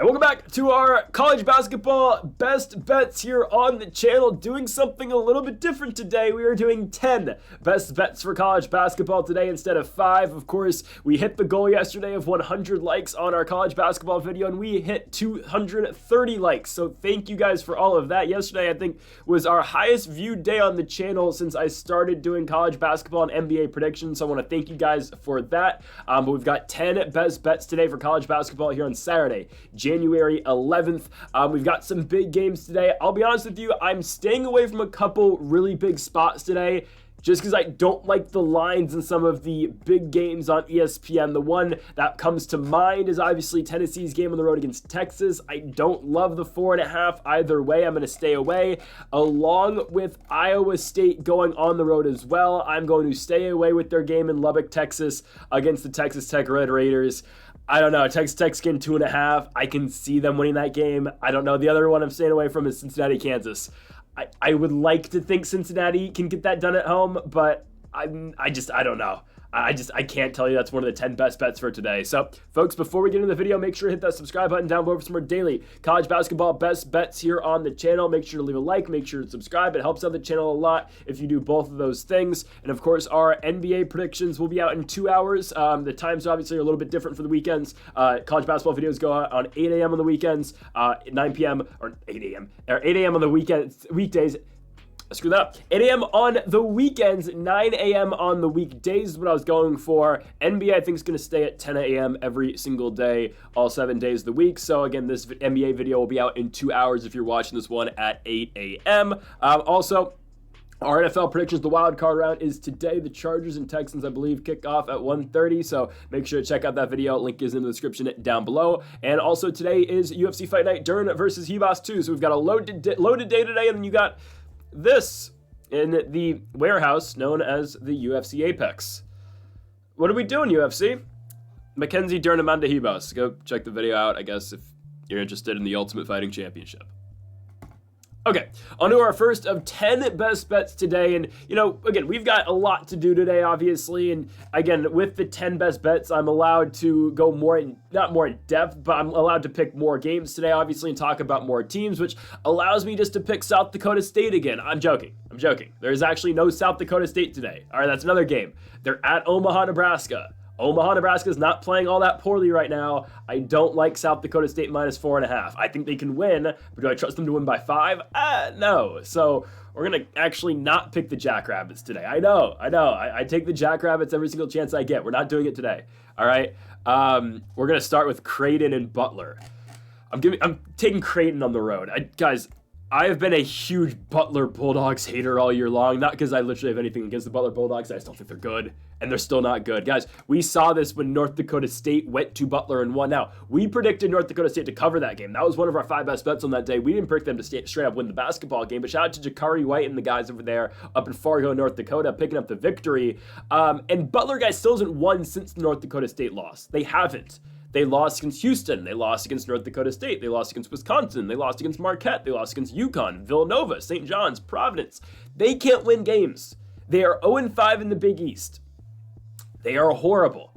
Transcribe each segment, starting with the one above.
And welcome back to our college basketball best bets here on the channel. Doing something a little bit different today. We are doing 10 best bets for college basketball today instead of 5. Of course, we hit the goal yesterday of 100 likes on our college basketball video, and we hit 230 likes. So thank you guys for all of that. Yesterday, I think, was our highest viewed day on the channel since I started doing college basketball and NBA predictions. So I want to thank you guys for that. But we've got 10 best bets today for college basketball here on Saturday, January 11th. We've got some big games today. I'll be honest with you, I'm staying away from a couple really big spots today just because I don't like the lines in some of the big games on ESPN. The one that comes to mind is obviously Tennessee's game on the road against Texas. I don't love the 4.5 either way. I'm going to stay away, along with Iowa State going on the road as well. I'm going to stay away with their game in Lubbock, Texas against the Texas Tech Red Raiders. I don't know. Texas Tech's getting 2.5. I can see them winning that game. I don't know. The other one I'm staying away from is Cincinnati, Kansas. I would like to think Cincinnati can get that done at home, but I don't know. I can't tell you that's one of the 10 best bets for today. So, folks, before we get into the video, make sure to hit that subscribe button down below for some more daily college basketball best bets here on the channel. Make sure to leave a like, make sure to subscribe. It helps out the channel a lot if you do both of those things. And, of course, our NBA predictions will be out in 2 hours. The times obviously are a little bit different for the weekends. College basketball videos go out on 8 a.m. on the weekends, 9 p.m. or 8 a.m. or 8 a.m. on the weekdays. Screw that up. 8 a.m. on the weekends, 9 a.m. on the weekdays is what I was going for. NBA, I think, is going to stay at 10 a.m. every single day, all 7 days of the week. So, again, this NBA video will be out in 2 hours if you're watching this one at 8 a.m. Also, our NFL predictions, the wild card round is today. The Chargers and Texans, I believe, kick off at 1:30. So make sure to check out that video. Link is in the description down below. And also today is UFC Fight Night, Dern versus Hebos 2. So we've got a loaded day today, and then you got this in the warehouse known as the UFC Apex. What are we doing, UFC? Mackenzie Dern, Amanda Hebos. Go check the video out, I guess, if you're interested in the Ultimate Fighting Championship. Okay, on to our first of 10 best bets today. And, you know, again, we've got a lot to do today, obviously. And, again, with the 10 best bets, I'm allowed to go not more in depth, but I'm allowed to pick more games today, obviously, and talk about more teams, which allows me just to pick South Dakota State again. I'm joking. There's actually no South Dakota State today. All right, that's another game. They're at Omaha, Nebraska. Omaha, Nebraska is not playing all that poorly right now. I don't like South Dakota State minus 4.5. I think they can win, but do I trust them to win by 5? No. So we're going to actually not pick the Jackrabbits today. I know. I take the Jackrabbits every single chance I get. We're not doing it today. All right. We're going to start with Creighton and Butler. I'm taking Creighton on the road. Guys, I have been a huge Butler Bulldogs hater all year long. Not because I literally have anything against the Butler Bulldogs. I just don't think they're good, and they're still not good. Guys, we saw this when North Dakota State went to Butler and won. Now, we predicted North Dakota State to cover that game. That was one of our 5 best bets on that day. We didn't predict them to straight up win the basketball game, but shout out to Jakari White and the guys over there up in Fargo, North Dakota, picking up the victory. And Butler, guys, still hasn't won since the North Dakota State loss. They haven't. They lost against Houston. They lost against North Dakota State. They lost against Wisconsin. They lost against Marquette. They lost against UConn, Villanova, St. John's, Providence. They can't win games. They are 0-5 in the Big East. They are horrible.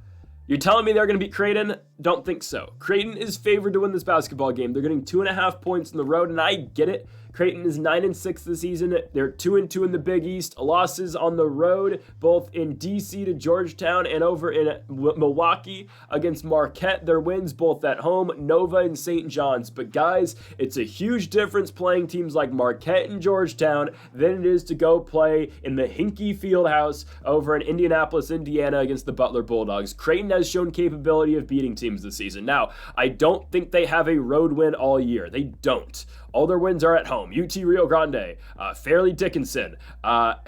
You're telling me they're going to beat Creighton? Don't think so. Creighton is favored to win this basketball game. They're getting 2.5 points on the road, and I get it. Creighton is 9-6 this season. They're 2-2 in the Big East. Losses on the road, both in DC to Georgetown and over in Milwaukee against Marquette. Their wins both at home, Nova and St. John's. But guys, it's a huge difference playing teams like Marquette and Georgetown than it is to go play in the Hinkie Fieldhouse over in Indianapolis, Indiana against the Butler Bulldogs. Creighton has shown capability of beating teams this season. Now, I don't think they have a road win all year. They don't. All their wins are at home. UT Rio Grande, Fairleigh Dickinson,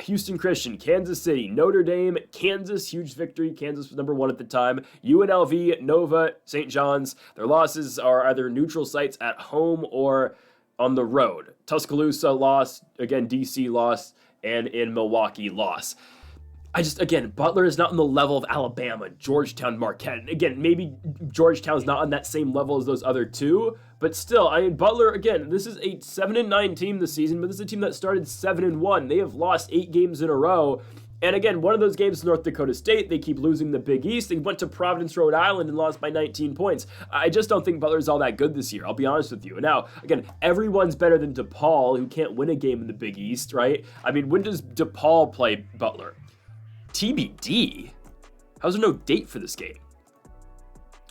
Houston Christian, Kansas City, Notre Dame, Kansas, huge victory. Kansas was number 1 at the time. UNLV, Nova, St. John's. Their losses are either neutral sites at home or on the road. Tuscaloosa lost, again, DC lost, and in Milwaukee lost. Again, Butler is not on the level of Alabama, Georgetown, Marquette. And again, maybe Georgetown's not on that same level as those other two, but still, Butler, again, this is a 7-9 team this season, but this is a team that started 7-1. They have lost 8 games in a row, And again, one of those games is North Dakota State. They keep losing the Big East. They went to Providence, Rhode Island and lost by 19 points. I just don't think Butler's all that good this year. I'll be honest with you. Now, again, everyone's better than DePaul, who can't win a game in the Big East, right? I mean, when does DePaul play Butler? TBD? How's there no date for this game?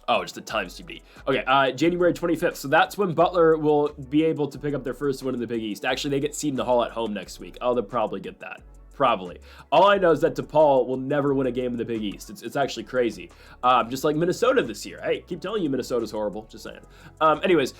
Oh, just the times TBD. Okay, January 25th. So that's when Butler will be able to pick up their first win in the Big East. Actually, they get Seton Hall at home next week. Oh, they'll probably get that. Probably. All I know is that DePaul will never win a game in the Big East. It's actually crazy. Just like Minnesota this year. Hey, keep telling you Minnesota's horrible. Just saying. Anyways,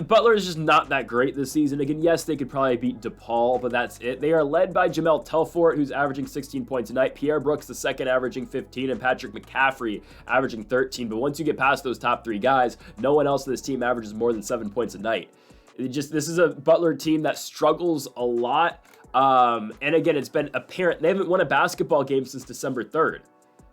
Butler is just not that great this season. Again, yes, they could probably beat DePaul, but that's it. They are led by Jamel Telfort, who's averaging 16 points a night. Pierre Brooks, the second, averaging 15, and Patrick McCaffrey averaging 13. But once you get past those top three guys, no one else in this team averages more than 7 points a night. This is a Butler team that struggles a lot. And again, it's been apparent they haven't won a basketball game since December 3rd.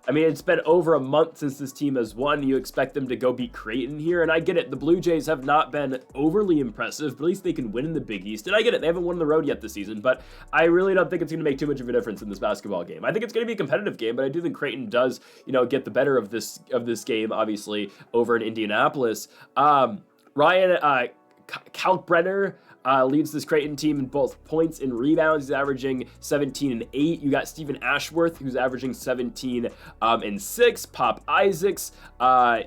I mean, it's been over a month since this team has won. You expect them to go beat Creighton here, and I get it. The Blue Jays have not been overly impressive, but at least they can win in the Big East. And I get it. They haven't won on the road yet this season, but I really don't think it's going to make too much of a difference in this basketball game. I think it's going to be a competitive game, but I do think Creighton does, get the better of this game, obviously, over in Indianapolis. Ryan Kalkbrenner leads this Creighton team in both points and rebounds. He's averaging 17 and 8. You got Stephen Ashworth, who's averaging 17 and 6. Pop Isaacs,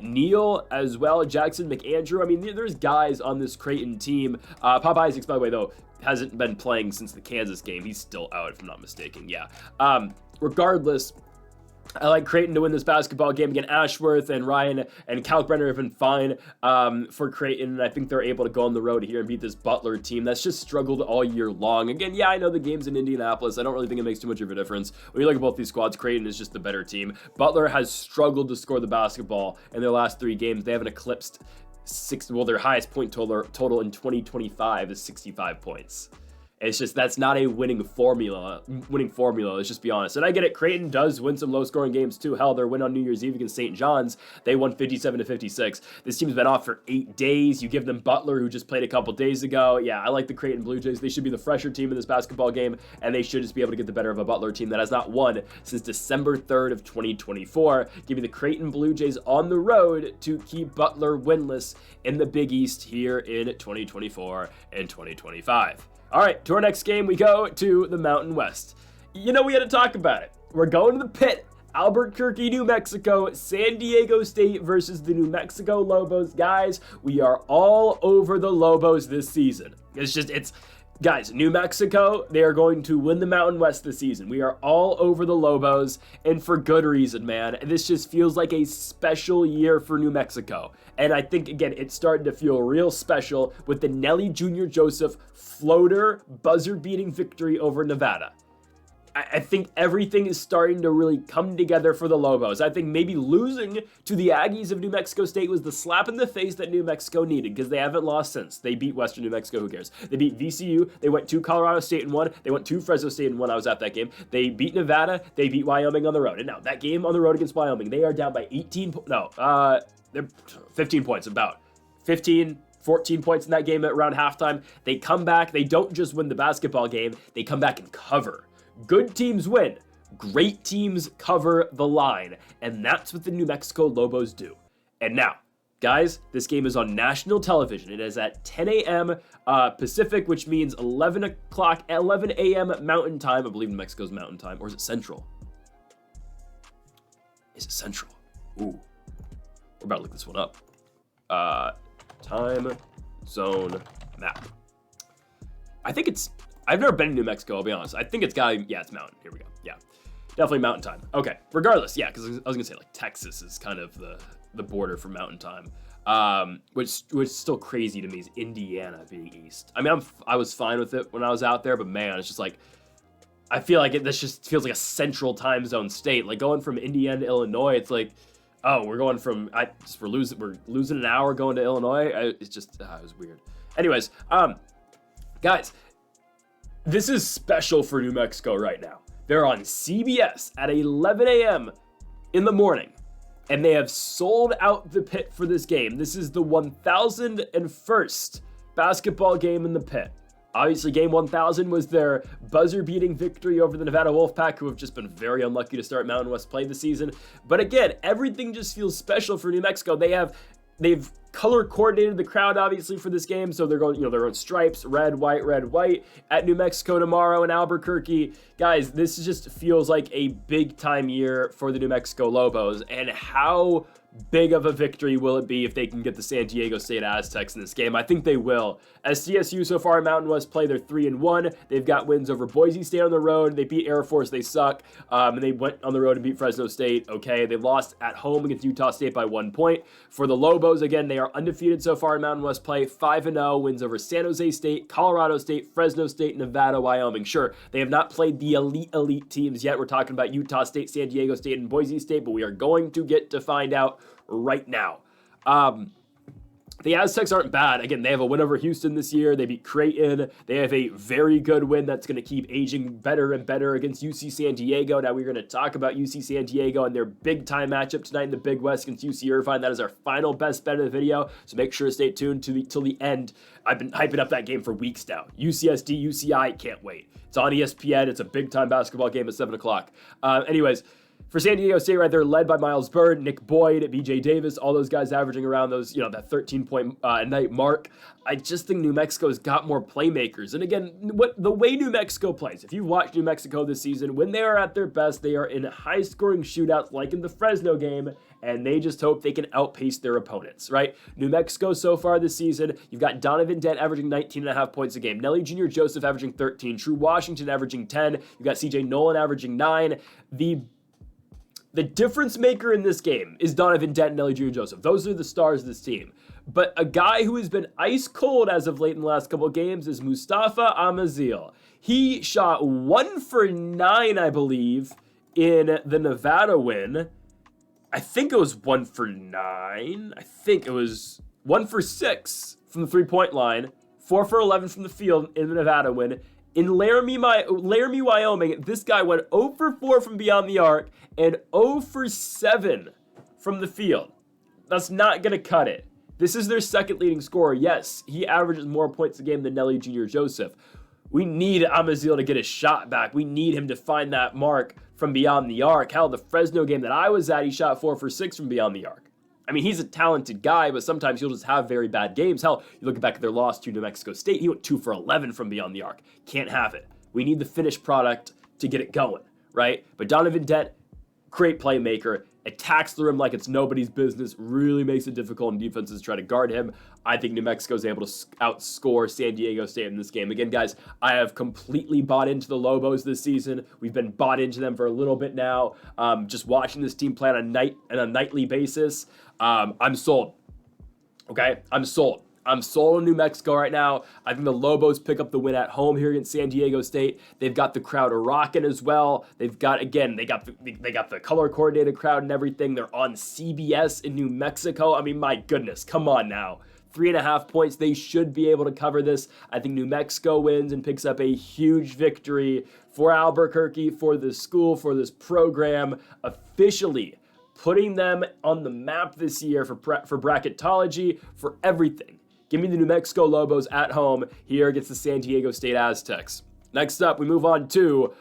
Neal as well, Jackson McAndrew. I mean, there's guys on this Creighton team. Pop Isaacs, by the way, though, hasn't been playing since the Kansas game. He's still out, if I'm not mistaken. Yeah. Regardless, I like Creighton to win this basketball game. Again, Ashworth and Ryan and Kalkbrenner have been fine for Creighton, and I think they're able to go on the road here and beat this Butler team that's just struggled all year long. Again, yeah, I know the game's in Indianapolis. I don't really think it makes too much of a difference. When you look at both these squads, Creighton is just the better team. Butler has struggled to score the basketball in their last 3 games. They haven't eclipsed their highest point total in 2025 is 65 points. It's just, that's not a winning formula, let's just be honest. And I get it, Creighton does win some low-scoring games too. Hell, their win on New Year's Eve against St. John's, they won 57-56. This team's been off for 8 days. You give them Butler, who just played a couple days ago. Yeah, I like the Creighton Blue Jays. They should be the fresher team in this basketball game, and they should just be able to get the better of a Butler team that has not won since December 3rd of 2024. Give me the Creighton Blue Jays on the road to keep Butler winless in the Big East here in 2024 and 2025. All right, to our next game, we go to the Mountain West. We had to talk about it. We're going to the pit. Albuquerque, New Mexico, San Diego State versus the New Mexico Lobos. Guys, we are all over the Lobos this season. Guys, New Mexico, they are going to win the Mountain West this season. We are all over the Lobos, and for good reason, man. This just feels like a special year for New Mexico. And I think, again, it's starting to feel real special with the Nelly Jr. Joseph floater buzzer-beating victory over Nevada. I think everything is starting to really come together for the Lobos. I think maybe losing to the Aggies of New Mexico State was the slap in the face that New Mexico needed, because they haven't lost since. They beat Western New Mexico, who cares? They beat VCU, they went to Colorado State and won, they went to Fresno State and won. I was at that game. They beat Nevada, they beat Wyoming on the road. And now, that game on the road against Wyoming, they are down by they're 15 points, about 14 points in that game at around halftime. They come back, they don't just win the basketball game, they come back and cover. Good teams win. Great teams cover the line. And that's what the New Mexico Lobos do. And now, guys, this game is on national television. It is at 10 a.m. Pacific, which means 11 a.m. Mountain Time. I believe New Mexico's Mountain Time. Or is it Central? Is it Central? Ooh. We're about to look this one up. Time zone map. I think I've never been to New Mexico, I'll be honest. I think it's it's mountain. Here we go. Yeah, definitely mountain time. Okay, regardless, yeah, because I was gonna say, like, Texas is kind of the border for mountain time. Which is still crazy to me is Indiana being east. I mean, I was fine with it when I was out there, but man, it's just like, I feel like this just feels like a central time zone state. Like, going from Indiana to Illinois, it's like, oh, we're going from, we're losing an hour going to Illinois. It was weird. Anyways, guys, this is special for New Mexico right now. They're on CBS at 11 a.m. in the morning, and they have sold out the pit for this game. This is the 1001st basketball game in the pit. Obviously, game 1000 was their buzzer-beating victory over the Nevada Wolfpack, who have just been very unlucky to start Mountain West play this season. But again, everything just feels special for New Mexico. They've color coordinated the crowd obviously for this game, so they're going stripes, red, white at New Mexico tomorrow in Albuquerque. Guys, this just feels like a big time year for the New Mexico Lobos, and how big of a victory will it be if they can get the San Diego State Aztecs in this game? I think they will. As CSU so far in Mountain West play, they're 3-1. They've got wins over Boise State on the road. They beat Air Force. They suck. And they went on the road and beat Fresno State. Okay, they lost at home against Utah State by 1 point. For the Lobos, again, they are undefeated so far in Mountain West play. 5-0, wins over San Jose State, Colorado State, Fresno State, Nevada, Wyoming. Sure, they have not played the elite teams yet. We're talking about Utah State, San Diego State, and Boise State, but we are going to get to find out right now. The Aztecs aren't bad. Again, they have a win over Houston this year. They beat Creighton. They have a very good win that's going to keep aging better and better against UC San Diego. Now, we're going to talk about UC San Diego and their big-time matchup tonight in the Big West against UC Irvine. That is our final best bet of the video, so make sure to stay tuned till the end. I've been hyping up that game for weeks now. UCSD, UCI, can't wait. It's on ESPN. It's a big-time basketball game at 7 o'clock. Anyways, for San Diego State, right, they're led by Miles Bird, Nick Boyd, BJ Davis, all those guys averaging around those, that 13-point a night mark. I just think New Mexico's got more playmakers. And again, the way New Mexico plays, if you've watched New Mexico this season, when they are at their best, they are in high-scoring shootouts like in the Fresno game, and they just hope they can outpace their opponents, right? New Mexico so far this season, you've got Donovan Dent averaging 19.5 points a game, Nelly Jr. Joseph averaging 13, True Washington averaging 10, you've got CJ Nolan averaging 9. The difference maker in this game is Donovan Dent and Nelly Jr. Joseph. Those are the stars of this team. But a guy who has been ice cold as of late in the last couple of games is Mustafa Amazil. He shot 1 for 9, I believe, in the Nevada win. I think it was 1 for 9. I think it was 1 for 6 from the three-point line, 4 for 11 from the field in the Nevada win. In Laramie, Wyoming, this guy went 0 for 4 from beyond the arc and 0 for 7 from the field. That's not going to cut it. This is their second leading scorer. Yes, he averages more points a game than Nelly Jr. Joseph. We need Amazil to get his shot back. We need him to find that mark from beyond the arc. Hell, the Fresno game that I was at, he shot 4 for 6 from beyond the arc. I mean, he's a talented guy, but sometimes he'll just have very bad games. Hell, you look back at their loss to New Mexico State, he went 2 for 11 from beyond the arc. Can't have it. We need the finished product to get it going, right? But Donovan Dent, great playmaker, attacks the rim like it's nobody's business, really makes it difficult in defenses to try to guard him. I think New Mexico is able to outscore San Diego State in this game. Again, guys, I have completely bought into the Lobos this season. We've been bought into them for a little bit now. Just watching this team play on a nightly basis. I'm sold. Okay? I'm sold. I'm sold on New Mexico right now. I think the Lobos pick up the win at home here against San Diego State. They've got the crowd rocking as well. They've got, again, they got the color coordinated crowd and everything. They're on CBS in New Mexico. I mean, my goodness, come on now. 3.5 points. They should be able to cover this. I think New Mexico wins and picks up a huge victory for Albuquerque, for this school, for this program, officially putting them on the map this year for bracketology, for everything. Give me the New Mexico Lobos at home here against the San Diego State Aztecs. Next up, we move on to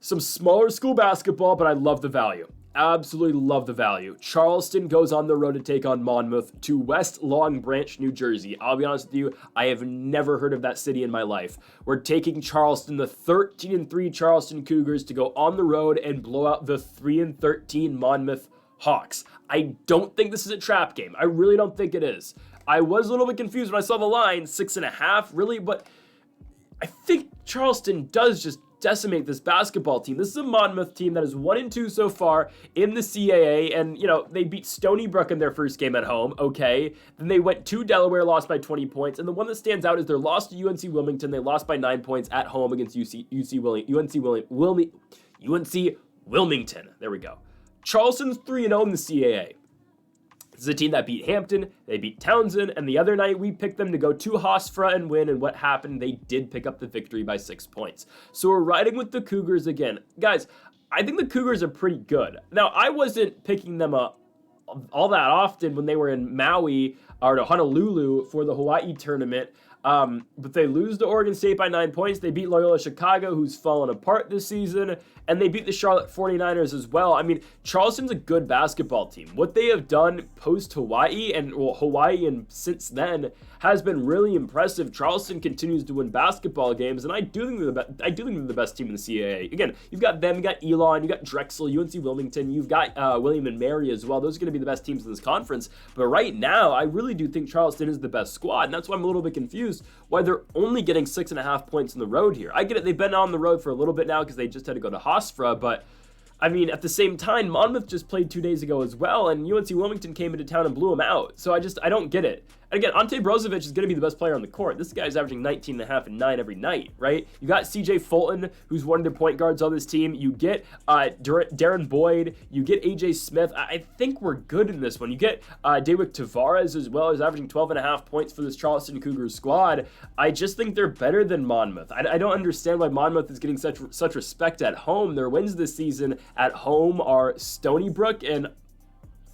some smaller school basketball, but I love the value. Absolutely love the value. Charleston goes on the road to take on Monmouth to West Long Branch, New Jersey. I'll be honest with you, I have never heard of that city in my life. We're taking Charleston, the 13-3 Charleston Cougars, to go on the road and blow out the 3-13 Monmouth Hawks. I don't think this is a trap game. I really don't think it is. I was a little bit confused when I saw the line, 6.5, really, but I think Charleston does just decimate this basketball team. This is a Monmouth team that is 1-2 so far in the CAA, and, they beat Stony Brook in their first game at home, okay. Then they went to Delaware, lost by 20 points, and the one that stands out is their loss to UNC Wilmington. They lost by 9 points at home against UNC Wilmington. There we go. Charleston's 3-0 in the CAA. This is a team that beat Hampton, they beat Townsend, and the other night we picked them to go to Hofstra and win, and what happened? They did pick up the victory by 6 points. So we're riding with the Cougars again. Guys, I think the Cougars are pretty good. Now, I wasn't picking them up all that often when they were in Maui or no, Honolulu for the Hawaii tournament. But they lose to Oregon State by 9 points. They beat Loyola Chicago, who's fallen apart this season, and they beat the Charlotte 49ers as well. I mean, Charleston's a good basketball team. What they have done post-Hawaii and Hawaii and since then has been really impressive. Charleston continues to win basketball games, and I do think they're the best team in the CAA. Again, you've got them, you got Elon, you got Drexel, UNC Wilmington, you've got William and Mary as well. Those are going to be the best teams in this conference. But right now, I really do think Charleston is the best squad, and that's why I'm a little bit confused why they're only getting 6.5 points on the road here. I get it, they've been on the road for a little bit now because they just had to go to Hofstra, but I mean, at the same time, Monmouth just played 2 days ago as well, and UNC Wilmington came into town and blew them out. So I don't get it. And again, Ante Brozovic is going to be the best player on the court. This guy's averaging 19.5 and 9 every night, right? You got CJ Fulton, who's one of their point guards on this team. You get Darren Boyd. You get AJ Smith. I think we're good in this one. You get Dewick Tavares as well, who's averaging 12.5 points for this Charleston Cougars squad. I just think they're better than Monmouth. I don't understand why Monmouth is getting such respect at home. Their wins this season at home are Stony Brook and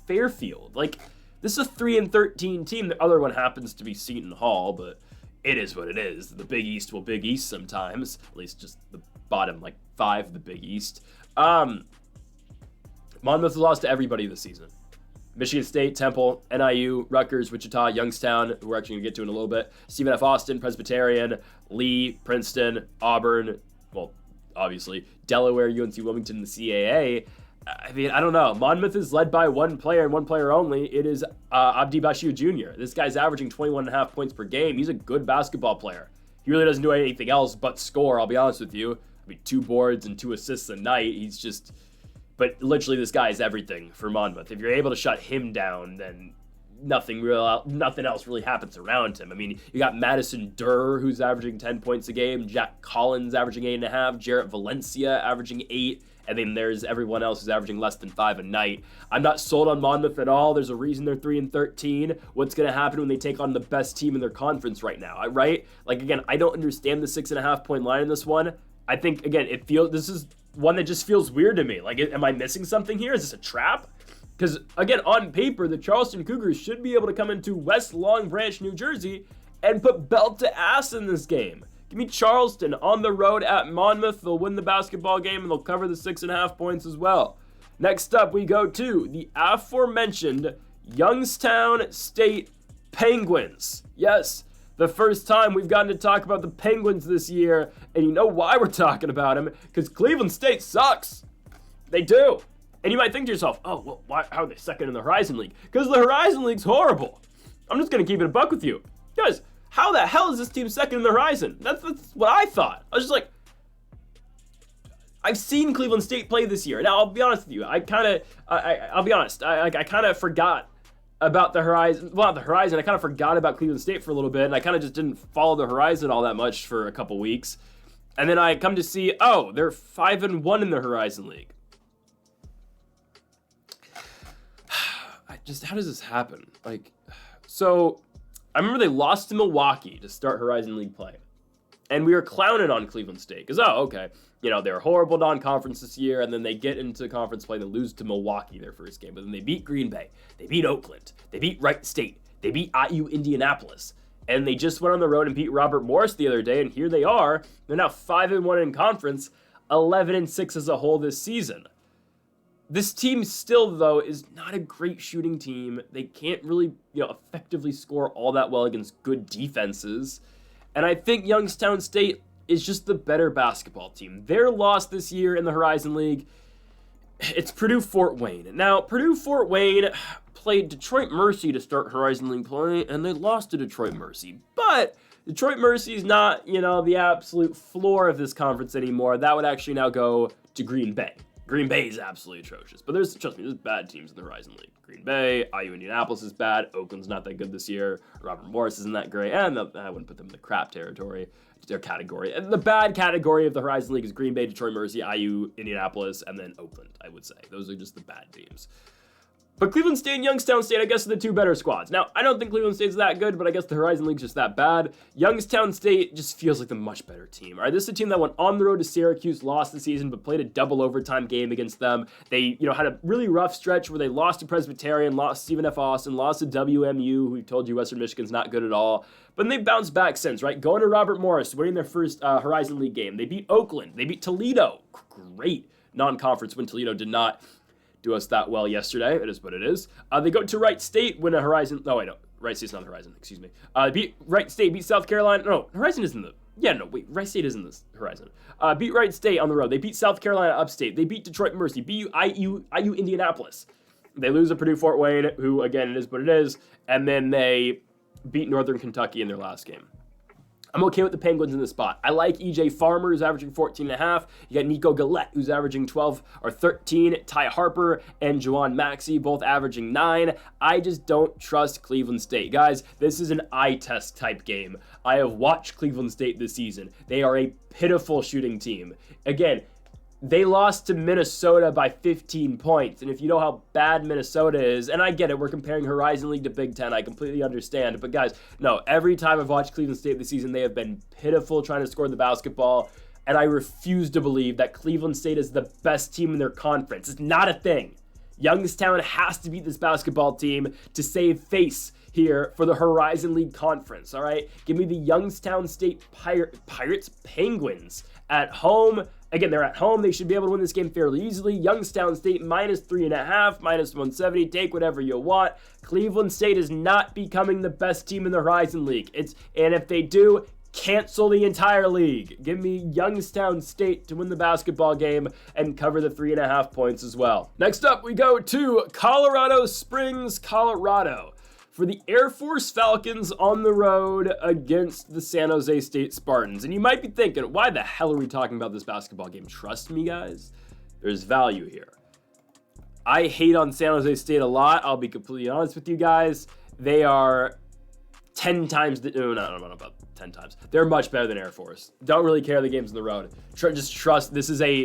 Fairfield. Like, this is a 3-13 team. The other one happens to be Seton Hall, but it is what it is. The Big East will Big East sometimes, at least just the bottom, 5 of the Big East. Monmouth has lost to everybody this season. Michigan State, Temple, NIU, Rutgers, Wichita, Youngstown, who we're actually going to get to in a little bit, Stephen F. Austin, Presbyterian, Lee, Princeton, Auburn, well, obviously, Delaware, UNC Wilmington, the CAA. I mean, I don't know. Monmouth is led by one player and one player only. It is Abdi Bashiu Jr. This guy's averaging 21.5 points per game. He's a good basketball player. He really doesn't do anything else but score, I'll be honest with you. I mean, 2 boards and 2 assists a night. He's just... But literally, this guy is everything for Monmouth. If you're able to shut him down, then nothing else really happens around him. I mean, you got Madison Durr, who's averaging 10 points a game. Jack Collins averaging 8.5. Jarrett Valencia averaging 8. And then there's everyone else who's averaging less than 5 a night. I'm not sold on Monmouth at all. There's a reason they're 3-13. What's going to happen when they take on the best team in their conference right now, right? Like, again, I don't understand the 6.5 point line in this one. I think, again, this is one that just feels weird to me. Like, am I missing something here? Is this a trap? Because, again, on paper, the Charleston Cougars should be able to come into West Long Branch, New Jersey, and put belt to ass in this game. Give me Charleston on the road at Monmouth. They'll win the basketball game, and they'll cover the 6.5 points as well. Next up, we go to the aforementioned Youngstown State Penguins. Yes, the first time we've gotten to talk about the Penguins this year, and you know why we're talking about them, because Cleveland State sucks. They do. And you might think to yourself, oh, well, how are they second in the Horizon League? Because the Horizon League's horrible. I'm just going to keep it a buck with you. Guys, how the hell is this team second in the Horizon? That's what I thought. I was just like, I've seen Cleveland State play this year. Now, I'll be honest with you. I'll be honest. I kind of forgot about the Horizon. Well, not the Horizon. I kind of forgot about Cleveland State for a little bit, and I kind of just didn't follow the Horizon all that much for a couple weeks. And then I come to see, oh, they're 5-1 in the Horizon League. How does this happen? So I remember they lost to Milwaukee to start Horizon League play. And we were clowning on Cleveland State because, okay, they're horrible non-conference this year, and then they get into conference play and they lose to Milwaukee their first game. But then they beat Green Bay. They beat Oakland. They beat Wright State. They beat IU Indianapolis. And they just went on the road and beat Robert Morris the other day, and here they are. They're now 5-1 in conference, 11-6 as a whole this season. This team still, though, is not a great shooting team. They can't really, effectively score all that well against good defenses. And I think Youngstown State is just the better basketball team. Their loss this year in the Horizon League, it's Purdue-Fort Wayne. Now, Purdue-Fort Wayne played Detroit Mercy to start Horizon League play, and they lost to Detroit Mercy. But Detroit Mercy is not, the absolute floor of this conference anymore. That would actually now go to Green Bay. Green Bay is absolutely atrocious, but trust me, there's bad teams in the Horizon League. Green Bay, IU Indianapolis is bad, Oakland's not that good this year, Robert Morris isn't that great, and I wouldn't put them in the crap territory, their category. And the bad category of the Horizon League is Green Bay, Detroit Mercy, IU, Indianapolis, and then Oakland, I would say. Those are just the bad teams. But Cleveland State and Youngstown State, I guess, are the two better squads. Now, I don't think Cleveland State's that good, but I guess the Horizon League's just that bad. Youngstown State just feels like the much better team. All right, this is a team that went on the road to Syracuse, lost the season, but played a double overtime game against them. They, had a really rough stretch where they lost to Presbyterian, lost to Stephen F. Austin, lost to WMU, who we told you Western Michigan's not good at all. But they've bounced back since, right? Going to Robert Morris, winning their first Horizon League game. They beat Oakland. They beat Toledo. Great non-conference win. Toledo did not do us that well yesterday. It is what it is. They go to Wright State, win a Horizon. No, wait, no. Wright State's not the Horizon. Excuse me. Beat Wright State, beat South Carolina. No, Horizon isn't the. Yeah, no, wait. Wright State isn't this Horizon. Beat Wright State on the road. They beat South Carolina upstate. They beat Detroit Mercy. Beat IU Indianapolis. They lose to Purdue Fort Wayne, who, again, it is what it is. And then they beat Northern Kentucky in their last game. I'm okay with the Penguins in this spot. I like EJ Farmer, who's averaging 14.5. You got Nico Gillette, who's averaging 12 or 13. Ty Harper and Juwan Maxey, both averaging 9. I just don't trust Cleveland State. Guys, this is an eye test type game. I have watched Cleveland State this season. They are a pitiful shooting team. Again, they lost to Minnesota by 15 points. And if you know how bad Minnesota is, and I get it, we're comparing Horizon League to Big Ten. I completely understand. But guys, no, every time I've watched Cleveland State this season, they have been pitiful trying to score the basketball. And I refuse to believe that Cleveland State is the best team in their conference. It's not a thing. Youngstown has to beat this basketball team to save face here for the Horizon League Conference, all right? Give me the Youngstown State Pirates Penguins at home. Again, they're at home. They should be able to win this game fairly easily. Youngstown State minus 3.5, minus 170. Take whatever you want. Cleveland State is not becoming the best team in the Horizon League. And if they do, cancel the entire league. Give me Youngstown State to win the basketball game and cover the 3.5 points as well. Next up, we go to Colorado Springs, Colorado, for the Air Force Falcons on the road against the San Jose State Spartans. And you might be thinking, why the hell are we talking about this basketball game? Trust me, guys, there's value here. I hate on San Jose State a lot. I'll be completely honest with you guys. They are 10 times, no, about 10 times. They're much better than Air Force. Don't really care the game's on the road. Just trust,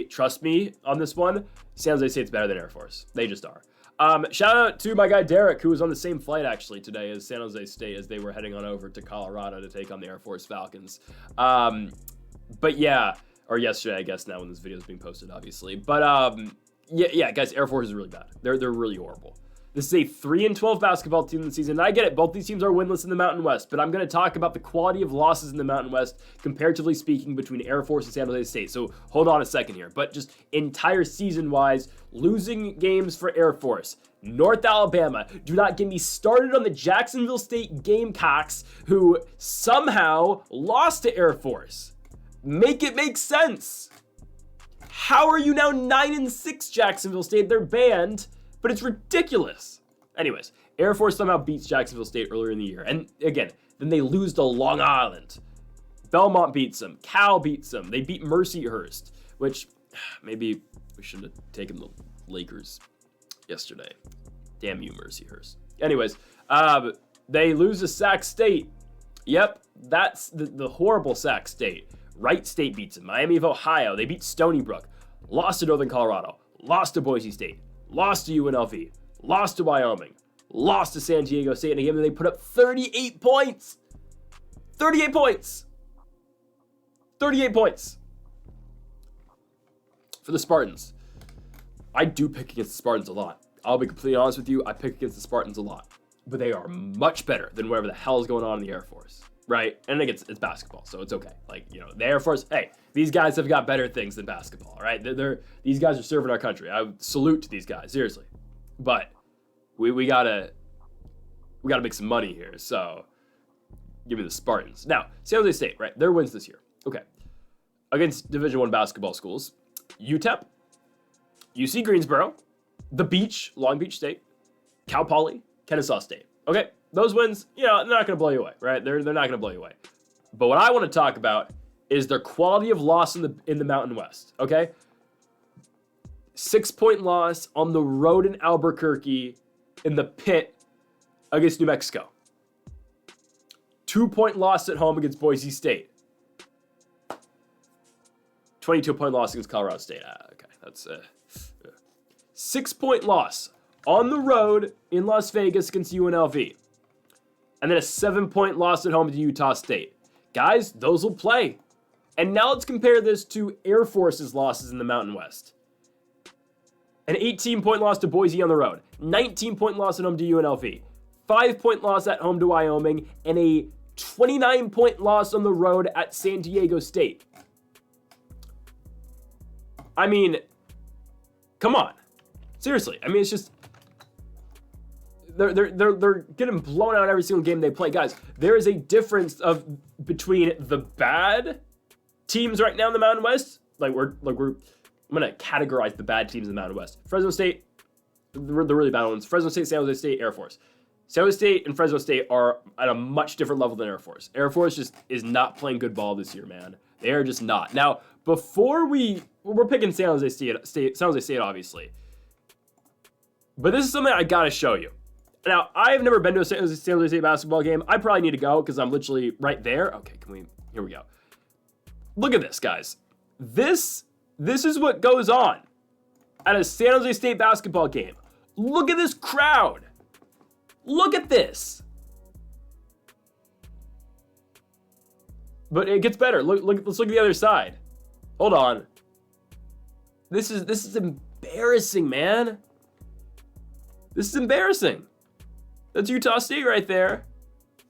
trust me on this one. San Jose State's better than Air Force. They just are. Shout out to my guy Derek, who was on the same flight actually today as San Jose State as they were heading on over to Colorado to take on the Air Force Falcons. But yeah, or yesterday, I guess now when this video is being posted, obviously. But yeah, guys, Air Force is really bad. They're really horrible. This is a 3-12 basketball team this season. And I get it, both these teams are winless in the Mountain West, but I'm going to talk about the quality of losses in the Mountain West, comparatively speaking, between Air Force and San Jose State. So hold on a second here. But just entire season-wise, losing games for Air Force. North Alabama. Do not get me started on the Jacksonville State Gamecocks, who somehow lost to Air Force. Make it make sense. How are you now 9-6, Jacksonville State? They're banned. But it's ridiculous. Anyways, Air Force somehow beats Jacksonville State earlier in the year. And again, then they lose to Long Island. Belmont beats them. Cal beats them. They beat Mercyhurst, which maybe we should have taken the Lakers yesterday. Damn you, Mercyhurst. Anyways, they lose to Sac State. Yep, that's the horrible Sac State. Wright State beats them. Miami of Ohio. They beat Stony Brook. Lost to Northern Colorado. Lost to Boise State. Lost to UNLV, lost to Wyoming, lost to San Diego State in a game that they put up 38 points. 38 points. 38 points. For the Spartans. I do pick against the Spartans a lot. I'll be completely honest with you, I pick against the Spartans a lot. But they are much better than whatever the hell is going on in the Air Force. Right? And again, it's basketball, so it's okay. Like, the Air Force, hey, these guys have got better things than basketball, right? These guys are serving our country. I salute to these guys, seriously. But we gotta make some money here, so give me the Spartans. Now, San Jose State, right? Their wins this year. Okay. Against Division I basketball schools, UTEP, UC Greensboro, The Beach, Long Beach State, Cal Poly, Kennesaw State. Okay. Those wins, they're not going to blow you away, right? They're not going to blow you away. But what I want to talk about is their quality of loss in the Mountain West, okay? 6-point loss on the road in Albuquerque in the pit against New Mexico. 2-point loss at home against Boise State. 22-point loss against Colorado State. Okay, that's 6-point loss on the road in Las Vegas against UNLV. And then a 7-point loss at home to Utah State. Guys, those will play. And now let's compare this to Air Force's losses in the Mountain West. An 18-point loss to Boise on the road. 19-point loss at home to UNLV. 5-point loss at home to Wyoming. And a 29-point loss on the road at San Diego State. I mean, come on. Seriously. I mean, it's just... They're getting blown out every single game they play. Guys, there is a difference between the bad teams right now in the Mountain West. I'm gonna categorize the bad teams in the Mountain West. Fresno State, the really bad ones. Fresno State, San Jose State, Air Force. San Jose State and Fresno State are at a much different level than Air Force. Air Force just is not playing good ball this year, man. They are just not. Now, before we're picking San Jose State, obviously. But this is something I gotta show you. Now, I've never been to a San Jose State basketball game. I probably need to go because I'm literally right there. Okay, here we go. Look at this, guys. This is what goes on at a San Jose State basketball game. Look at this crowd. Look at this. But it gets better. Let's look at the other side. Hold on. This is embarrassing, man. This is embarrassing. That's Utah State right there.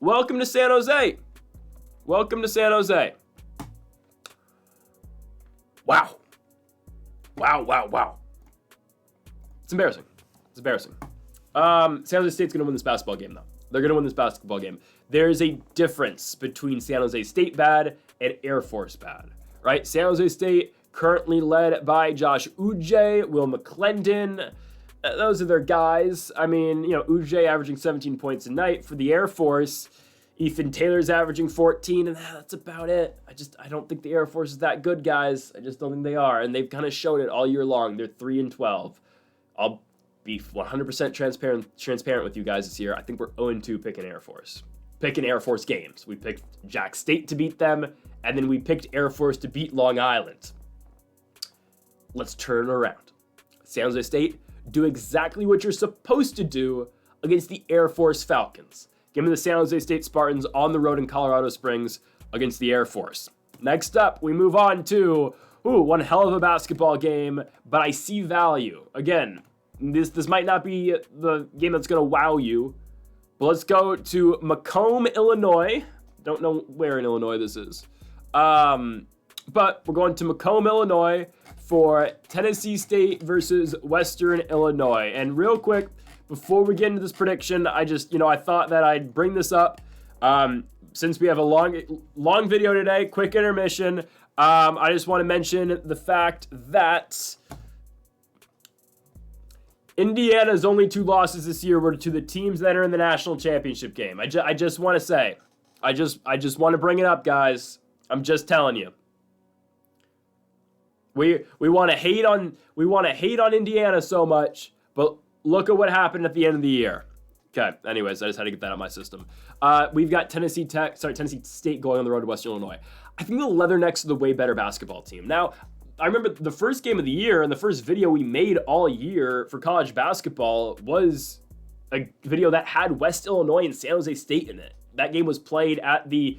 Welcome to San Jose. Welcome to San Jose. Wow. Wow. It's embarrassing. San Jose State's going to win this basketball game, though. They're going to win this basketball game. There's a difference between San Jose State bad and Air Force bad, right? San Jose State currently led by Josh Uche, Will McClendon. Those are their guys. I mean, Uche averaging 17 points a night for the Air Force. Ethan Taylor's averaging 14, and that's about it. I don't think the Air Force is that good, guys. I just don't think they are, and they've kind of showed it all year long. They're 3-12. I'll be 100% transparent with you guys this year. I think we're 0-2 picking Air Force. Picking Air Force games. We picked Jack State to beat them, and then we picked Air Force to beat Long Island. Let's turn it around. San Jose State, do exactly what you're supposed to do against the Air Force Falcons. Give me the San Jose State Spartans on the road in Colorado Springs against the Air Force. Next up, we move on to, one hell of a basketball game, but I see value. Again, this might not be the game that's going to wow you, but let's go to Macomb, Illinois. Don't know where in Illinois this is. But we're going to Macomb, Illinois for Tennessee State versus Western Illinois. And real quick, before we get into this prediction, I thought that I'd bring this up. Since we have a long video today, quick intermission, I just want to mention the fact that Indiana's only 2 losses this year were to the teams that are in the national championship game. I just want to say, I just want to bring it up, guys. I'm just telling you. We want to hate on Indiana so much, but look at what happened at the end of the year. Okay, anyways, I just had to get that out of my system. We've got Tennessee State going on the road to Western Illinois. I think the Leathernecks are the way better basketball team. Now, I remember the first game of the year and the first video we made all year for college basketball was a video that had West Illinois and San Jose State in it. That game was played at the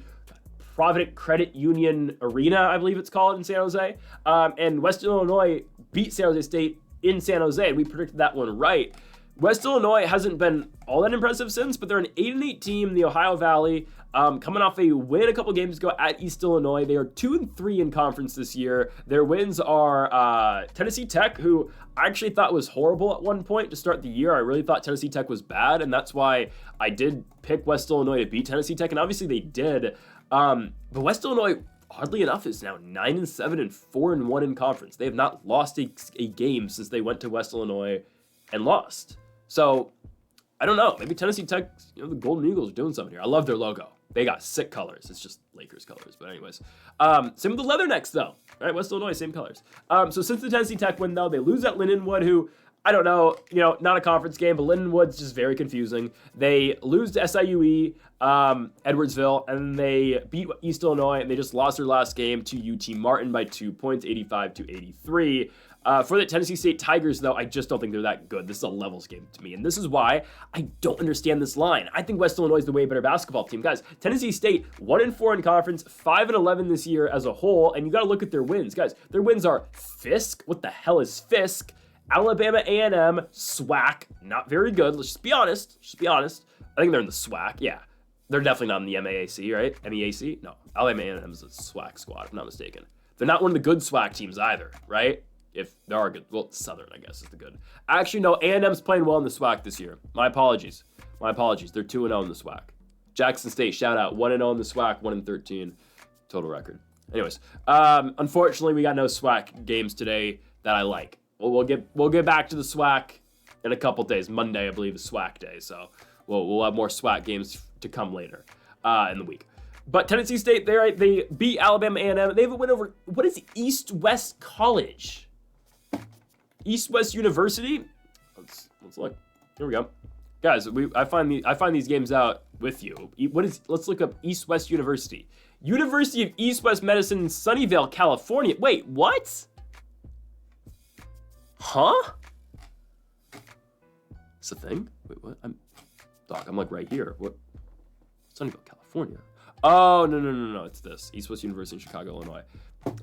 Provident Credit Union Arena, I believe it's called, in San Jose. And West Illinois beat San Jose State in San Jose, and we predicted that one right. West Illinois hasn't been all that impressive since, but they're an 8-8 team in the Ohio Valley, coming off a win a couple games ago at East Illinois. They are 2-3 in conference this year. Their wins are Tennessee Tech, who I actually thought was horrible at one point to start the year. I really thought Tennessee Tech was bad, and that's why I did pick West Illinois to beat Tennessee Tech, and obviously they did. But West Illinois, oddly enough, is now 9-7 and 4-1 in conference. They have not lost a game since they went to West Illinois and lost. So, I don't know. Maybe Tennessee Tech, the Golden Eagles are doing something here. I love their logo. They got sick colors. It's just Lakers colors. But anyways. Same with the Leathernecks, though. Right? West Illinois, same colors. So since the Tennessee Tech win, though, they lose at Lindenwood, who, I don't know, not a conference game, but Lindenwood's just very confusing. They lose to SIUE, Edwardsville, and they beat East Illinois, and they just lost their last game to UT Martin by 2 points, 85-83. For the Tennessee State Tigers, though, I just don't think they're that good. This is a levels game to me, and this is why I don't understand this line. I think West Illinois is the way better basketball team. Guys, Tennessee State, 1-4 in conference, 5-11 this year as a whole, and you got to look at their wins. Guys, their wins are Fisk. What the hell is Fisk? Alabama A&M, SWAC, not very good. Let's just be honest. I think they're in the SWAC, yeah. They're definitely not in the MAAC, right? MEAC? No, Alabama A&M is a SWAC squad, if I'm not mistaken. They're not one of the good SWAC teams either, right? If there are good, well, Southern, I guess, is the good. Actually, no, A&M's playing well in the SWAC this year. My apologies. They're 2-0 in the SWAC. Jackson State, shout out, 1-0 in the SWAC, 1-13 total record. Anyways, unfortunately, we got no SWAC games today that I like. We'll get back to the SWAC in a couple days. Monday, I believe, is SWAC day, so we'll have more SWAC games to come later in the week. But Tennessee State, they beat Alabama A&M. They have a win over, what is East West College? East West University? Let's look. Here we go. Guys, I find these games out with you. Let's look up East West University. University of East West Medicine in Sunnyvale, California. Wait, what? Huh? It's a thing? Wait, what? I'm like right here. What? Sunnyvale, California. Oh, no. It's this. East West University in Chicago, Illinois.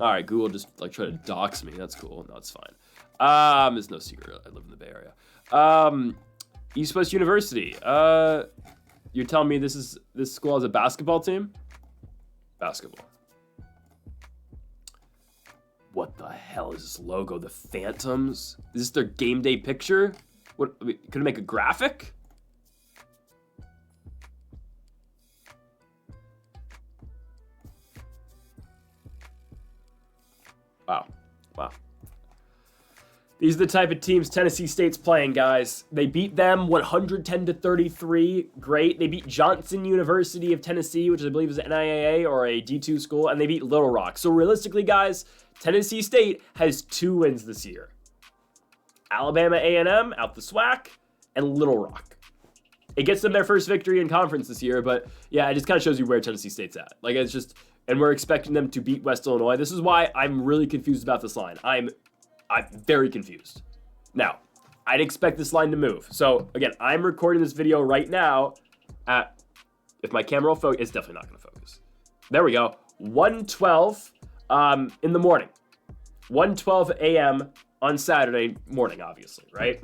All right, Google just like try to dox me. That's cool. No, it's fine. It's no secret. I live in the Bay Area. East West University. You're telling me this school has a basketball team? Basketball. What the hell is this logo? The Phantoms? Is this their game day picture? What, could it make a graphic? Wow. These are the type of teams Tennessee State's playing, guys. They beat them 110-33. Great. They beat Johnson University of Tennessee, which I believe is an NIAA or a D2 school, and they beat Little Rock. So realistically, guys, Tennessee State has 2 wins this year. Alabama A&M out the SWAC, and Little Rock. It gets them their first victory in conference this year, but yeah, it just kind of shows you where Tennessee State's at. Like, it's just, and we're expecting them to beat West Illinois. This is why I'm really confused about this line. I'm very confused. Now, I'd expect this line to move. So again, I'm recording this video right now at, if my camera will focus, it's definitely not going to focus. There we go. 1:12 in the morning. 1:12 a.m. on Saturday morning, obviously, right?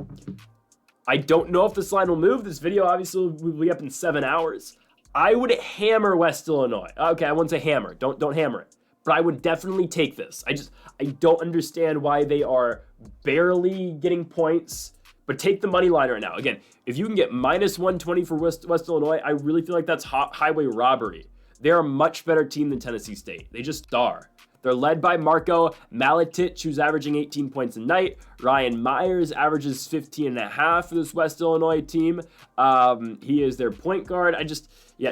I don't know if this line will move. This video obviously will be up in 7 hours. I would hammer West Illinois. Okay, I wouldn't say hammer. Don't hammer it. But I would definitely take this. I don't understand why they are barely getting points, but take the money line right now. Again, if you can get minus 120 for West Illinois, I really feel like that's highway robbery. They're a much better team than Tennessee State. They just are. They're led by Marco Maletich, who's averaging 18 points a night. Ryan Myers averages 15.5 for this West Illinois team. He is their point guard.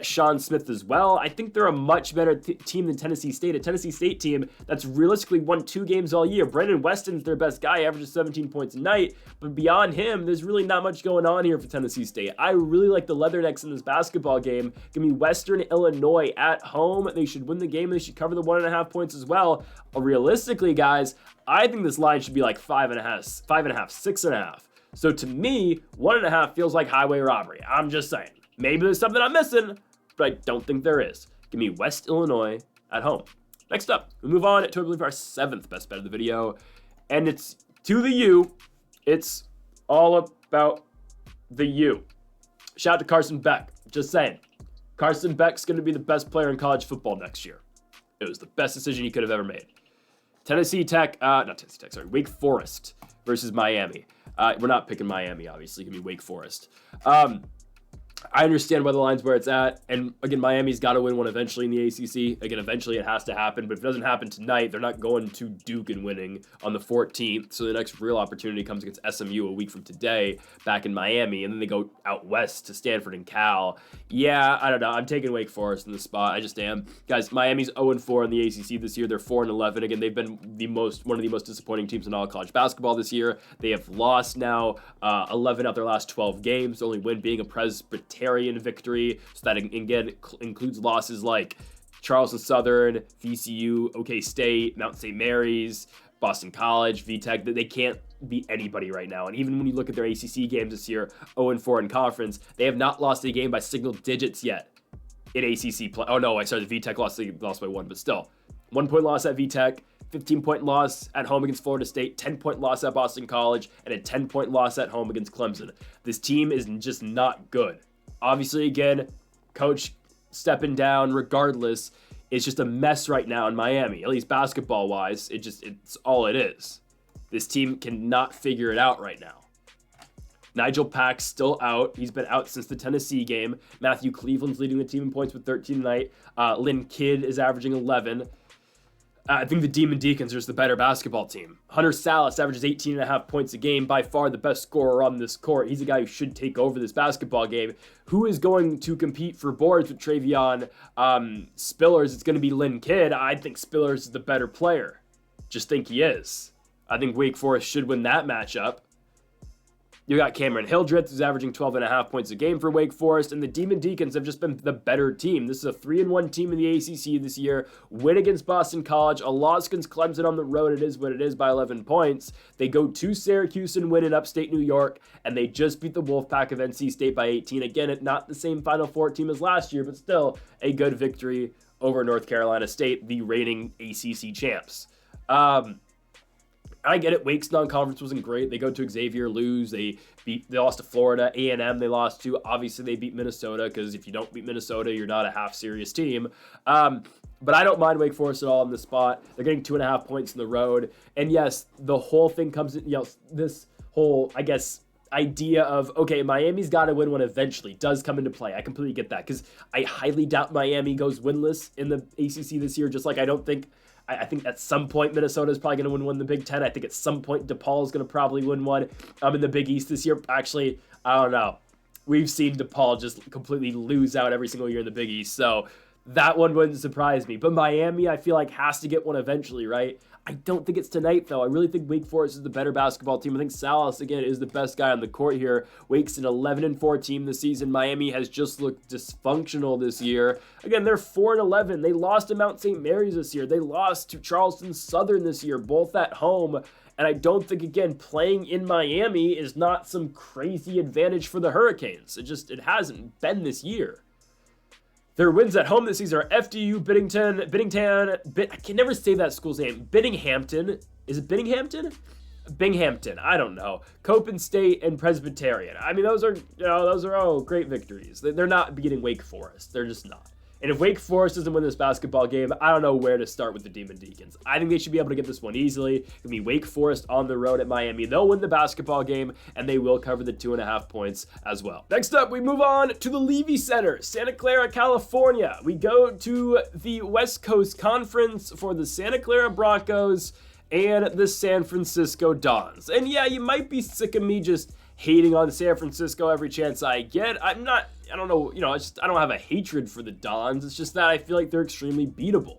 Sean Smith as well. I think they're a much better team than Tennessee State. A Tennessee State team that's realistically won 2 games all year. Brandon Weston's their best guy, averages 17 points a night. But beyond him, there's really not much going on here for Tennessee State. I really like the Leathernecks in this basketball game. Give me Western Illinois at home. They should win the game. They should cover the 1.5 points as well. Realistically, guys, I think this line should be like 5.5, 6.5. So to me, 1.5 feels like highway robbery. I'm just saying. Maybe there's something I'm missing, but I don't think there is. Give me West Illinois at home. Next up, we move on to, I believe, our 7th best bet of the video, and it's to the U. It's all about the U. Shout out to Carson Beck. Just saying. Carson Beck's going to be the best player in college football next year. It was the best decision he could have ever made. Wake Forest versus Miami. We're not picking Miami, obviously. Give me Wake Forest. I understand why the line's where it's at. And again, Miami's got to win one eventually in the ACC. Again, eventually it has to happen. But if it doesn't happen tonight, they're not going to Duke and winning on the 14th. So the next real opportunity comes against SMU a week from today back in Miami. And then they go out west to Stanford and Cal. Yeah, I don't know. I'm taking Wake Forest in the spot. I just am. Guys, Miami's 0-4 in the ACC this year. They're 4-11. Again, they've been one of the most disappointing teams in all college basketball this year. They have lost now 11 out their last 12 games. The only win being a Presbyterian victory, so that again includes losses like Charleston Southern, VCU, OK State, Mount St. Mary's, Boston College, VTech, they can't beat anybody right now. And even when you look at their ACC games this year, 0-4 in conference, they have not lost a game by single digits yet in ACC play. Oh no, the VTech lost by 1, but still. 1-point loss at VTech, 15-point loss at home against Florida State, 10-point loss at Boston College, and a 10-point loss at home against Clemson. This team is just not good. Obviously, again, coach stepping down regardless. It's just a mess right now in Miami, at least basketball-wise. It's all it is. This team cannot figure it out right now. Nigel Pack's still out. He's been out since the Tennessee game. Matthew Cleveland's leading the team in points with 13 tonight. Lynn Kidd is averaging 11. I think the Demon Deacons are just the better basketball team. Hunter Salas averages 18.5 points a game, by far the best scorer on this court. He's a guy who should take over this basketball game. Who is going to compete for boards with Travion Spillers? It's going to be Lynn Kidd. I think Spillers is the better player. Just think he is. I think Wake Forest should win that matchup. You got Cameron Hildreth, who's averaging 12.5 points a game for Wake Forest, and the Demon Deacons have just been the better team. This is a 3-1 team in the ACC this year. Win against Boston College, a loss against Clemson on the road. It is what it is by 11 points. They go to Syracuse and win in upstate New York, and they just beat the Wolfpack of NC State by 18. Again, not the same Final Four team as last year, but still a good victory over North Carolina State, the reigning ACC champs. I get it. Wake's non-conference wasn't great. They go to Xavier, lose. They lost to Florida. A&M they lost to. Obviously, they beat Minnesota, because if you don't beat Minnesota, you're not a half-serious team. But I don't mind Wake Forest at all in this spot. They're getting 2.5 points in the road. And yes, the whole thing comes in, this whole, I guess, idea of, okay, Miami's got to win one eventually does come into play. I completely get that, because I highly doubt Miami goes winless in the ACC this year, just like I think at some point Minnesota is probably going to win one in the Big Ten. I think at some point DePaul is going to probably win one in the Big East this year. Actually, I don't know. We've seen DePaul just completely lose out every single year in the Big East, so that one wouldn't surprise me. But Miami, I feel like, has to get one eventually, right? I don't think it's tonight, though. I really think Wake Forest is the better basketball team. I think Salas, again, is the best guy on the court here. Wake's an 11-4 team this season. Miami has just looked dysfunctional this year. Again, they're 4-11. They lost to Mount St. Mary's this year. They lost to Charleston Southern this year, both at home. And I don't think, again, playing in Miami is not some crazy advantage for the Hurricanes. It hasn't been this year. Their wins at home this season are FDU, I can never say that school's name. Binghamton. Is it Binghamton? Binghamton. I don't know. Copen State and Presbyterian. I mean, those are all great victories. They're not beating Wake Forest. They're just not. And if Wake Forest doesn't win this basketball game, I don't know where to start with the Demon Deacons. I think they should be able to get this one easily. It's going to be Wake Forest on the road at Miami. They'll win the basketball game, and they will cover the 2.5 points as well. Next up, we move on to the Levy Center, Santa Clara, California. We go to the West Coast Conference for the Santa Clara Broncos and the San Francisco Dons. And yeah, you might be sick of me just hating on San Francisco every chance I get. I don't know, I don't have a hatred for the Dons. It's just that I feel like they're extremely beatable.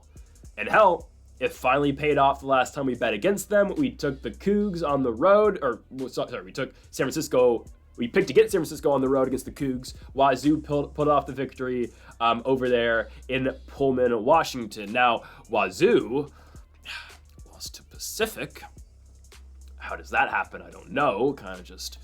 And hell, it finally paid off the last time we bet against them. We took the Cougs on the road, we took San Francisco. We picked against San Francisco on the road against the Cougs. Wazoo put off the victory over there in Pullman, Washington. Now, Wazoo lost to Pacific. How does that happen? I don't know. Kind of just,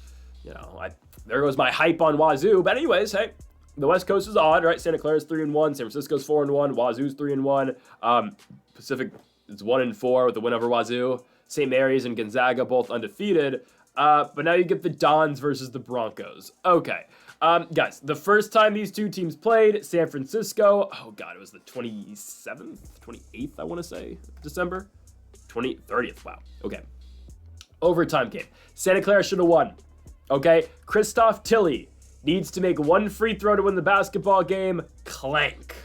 there goes my hype on Wazoo. But anyways, hey, the West Coast is odd, right? Santa Clara's 3-1, San Francisco's 4-1, Wazoo's 3-1. Pacific is 1-4 with the win over Wazoo. St. Mary's and Gonzaga both undefeated. But now you get the Dons versus the Broncos. Okay. Guys, the first time these two teams played, San Francisco, it was the 27th, 28th, I want to say, December? 30th, wow. Okay. Overtime game. Santa Clara should have won. Okay, Christoph Tilley needs to make one free throw to win the basketball game. Clank.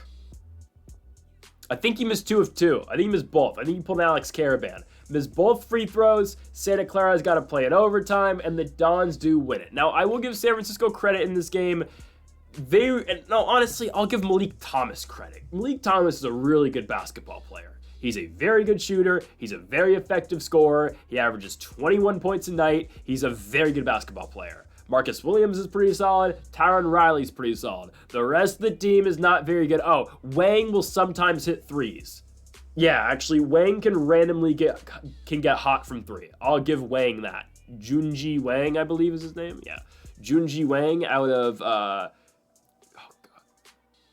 I think he missed 2 of 2. I think he missed both. I think he pulled Alex Caravan. Missed both free throws. Santa Clara's got to play in overtime, and the Dons do win it. Now, I will give San Francisco credit in this game. Honestly, I'll give Malik Thomas credit. Malik Thomas is a really good basketball player. He's a very good shooter. He's a very effective scorer. He averages 21 points a night. He's a very good basketball player. Marcus Williams is pretty solid. Tyron Riley's pretty solid. The rest of the team is not very good. Wang will sometimes hit threes. Yeah, actually, Wang can randomly get hot from three. I'll give Wang that. Junji Wang, I believe is his name. Yeah, Junji Wang out of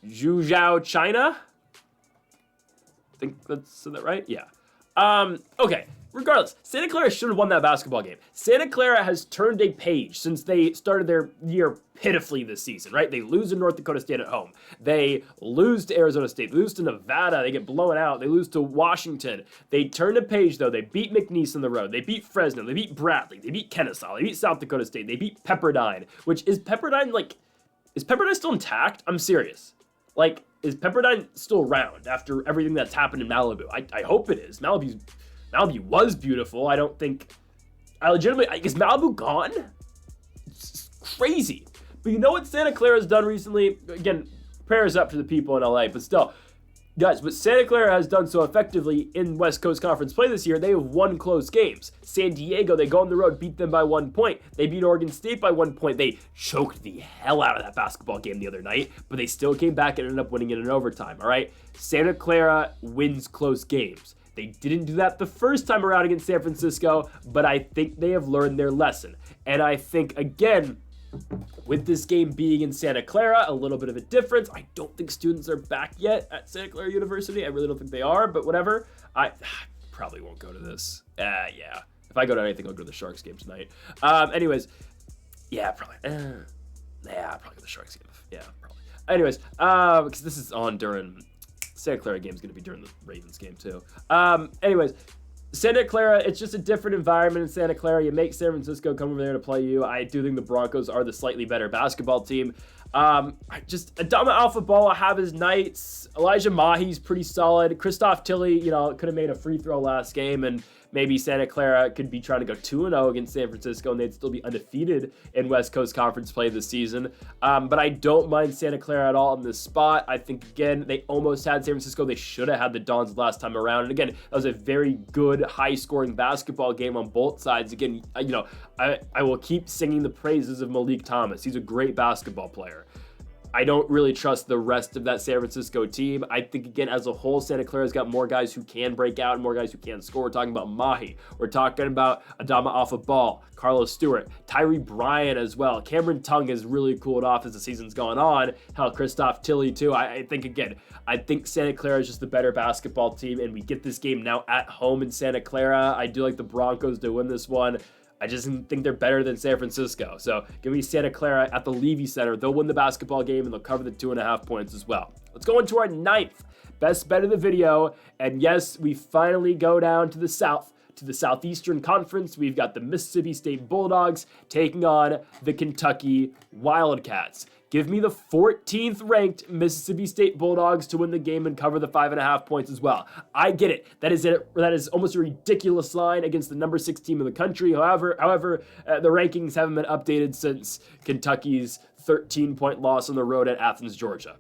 Zhuzhou, China. I think that's that right. Yeah. Okay. Regardless, Santa Clara should have won that basketball game. Santa Clara has turned a page since they started their year pitifully this season, right? They lose to North Dakota State at home. They lose to Arizona State. They lose to Nevada. They get blown out. They lose to Washington. They turned a page, though. They beat McNeese on the road. They beat Fresno. They beat Bradley. They beat Kennesaw. They beat South Dakota State. They beat Pepperdine, which is Pepperdine, is Pepperdine still intact? I'm serious. Is Pepperdine still around after everything that's happened in Malibu? I hope it is. Malibu was beautiful. I legitimately, is Malibu gone? It's crazy. But you know what Santa Clara's done recently? Again, prayers up to the people in LA, but still. Guys, what Santa Clara has done so effectively in West Coast Conference play this year, they have won close games. San Diego, they go on the road, beat them by 1 point. They beat Oregon State by 1 point. They choked the hell out of that basketball game the other night, but they still came back and ended up winning it in overtime, all right? Santa Clara wins close games. They didn't do that the first time around against San Francisco, but I think they have learned their lesson. And I think, again, with this game being in Santa Clara, a little bit of a difference. I don't think students are back yet at Santa Clara University. I really don't think they are, but whatever. I probably won't go to this. Yeah. If I go to anything, I'll go to the Sharks game tonight. Anyways, yeah, probably. I'll probably go to the Sharks game. Yeah, probably. Anyways, because this is on during Santa Clara game is going to be during the Ravens game too. Anyways, Santa Clara, it's just a different environment in Santa Clara. You make San Francisco come over there to play you. I do think the Broncos are the slightly better basketball team. Adama Alpha-Balla have his nights. Elijah Mahi's pretty solid. Christoph Tilley, could have made a free throw last game, and maybe Santa Clara could be trying to go 2-0 against San Francisco, and they'd still be undefeated in West Coast Conference play this season. But I don't mind Santa Clara at all in this spot. I think, again, they almost had San Francisco. They should have had the Dons last time around. And again, that was a very good, high-scoring basketball game on both sides. Again, I will keep singing the praises of Malik Thomas. He's a great basketball player. I don't really trust the rest of that San Francisco team. I think, again, as a whole, Santa Clara's got more guys who can break out and more guys who can score. We're talking about Mahi. We're talking about Adama Alpha-Ball, Carlos Stewart, Tyree Bryan as well. Cameron Tongue has really cooled off as the season's gone on. Hell, Christoph Tilley, too. I think Santa Clara is just the better basketball team, and we get this game now at home in Santa Clara. I do like the Broncos to win this one. I just think they're better than San Francisco. So give me Santa Clara at the Levy Center. They'll win the basketball game, and they'll cover the 2.5 points as well. Let's go into our 9th best bet of the video. And yes, we finally go down to the South, to the Southeastern Conference. We've got the Mississippi State Bulldogs taking on the Kentucky Wildcats. Give me the 14th ranked Mississippi State Bulldogs to win the game and cover the 5.5 points as well. I get it. That is almost a ridiculous line against the number 6 team in the country. However, the rankings haven't been updated since Kentucky's 13-point loss on the road at Athens, Georgia.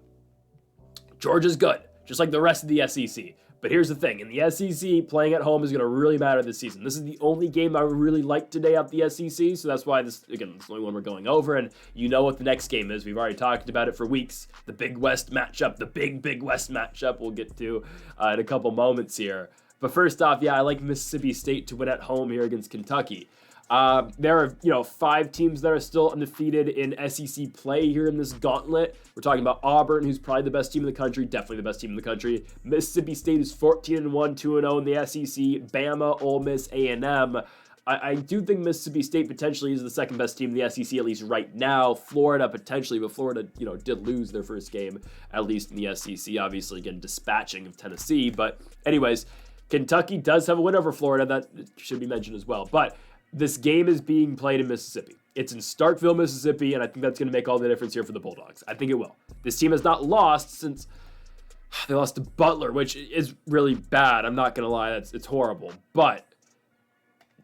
Georgia's good, just like the rest of the SEC. But here's the thing, in the SEC, playing at home is going to really matter this season. This is the only game I really like today at the SEC, so that's why this, again, it's the only one we're going over, and you know what the next game is. We've already talked about it for weeks. The Big West matchup, the Big West matchup we'll get to in a couple moments here. But first off, yeah, I like Mississippi State to win at home here against Kentucky. There are, 5 teams that are still undefeated in SEC play here in this gauntlet. We're talking about Auburn, who's probably the best team in the country, definitely the best team in the country. Mississippi State is 14-1, 2-0 in the SEC. Bama, Ole Miss, A&M. I do think Mississippi State potentially is the second best team in the SEC, at least right now. Florida potentially, but Florida, did lose their first game, at least in the SEC. Obviously, again, dispatching of Tennessee. But anyways, Kentucky does have a win over Florida. That should be mentioned as well. But this game is being played in Mississippi. It's in Starkville, Mississippi, and I think that's going to make all the difference here for the Bulldogs. I think it will. This team has not lost since they lost to Butler, which is really bad. I'm not going to lie. It's horrible. But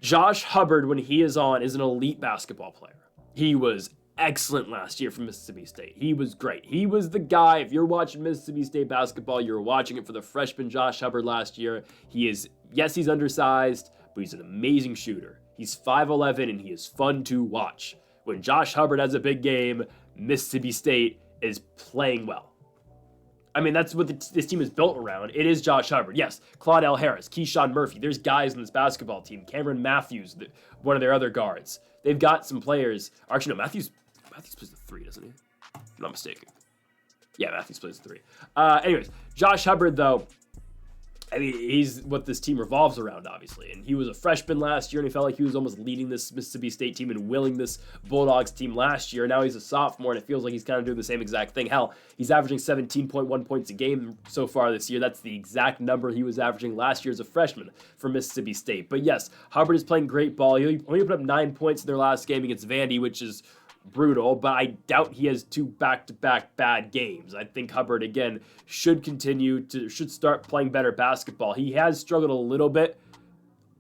Josh Hubbard, when he is on, is an elite basketball player. He was excellent last year for Mississippi State. He was great. He was the guy. If you're watching Mississippi State basketball, you're watching it for the freshman Josh Hubbard last year. He's undersized, but he's an amazing shooter. He's 5'11", and he is fun to watch. When Josh Hubbard has a big game, Mississippi State is playing well. I mean, that's what this team is built around. It is Josh Hubbard. Yes, Claudell Harris, Keyshawn Murphy. There's guys in this basketball team. Cameron Matthews, one of their other guards. They've got some players. Actually, no, Matthews plays the 3, doesn't he? If I'm not mistaken. Yeah, Matthews plays the 3. Anyways, Josh Hubbard, though, I mean, he's what this team revolves around, obviously. And he was a freshman last year, and he felt like he was almost leading this Mississippi State team and willing this Bulldogs team last year. Now he's a sophomore, and it feels like he's kind of doing the same exact thing. Hell, he's averaging 17.1 points a game so far this year. That's the exact number he was averaging last year as a freshman for Mississippi State. But yes, Hubbard is playing great ball. He only put up 9 points in their last game against Vandy, which is brutal, but I doubt he has 2 back-to-back bad games. I think Hubbard, again, should start playing better basketball. He has struggled a little bit,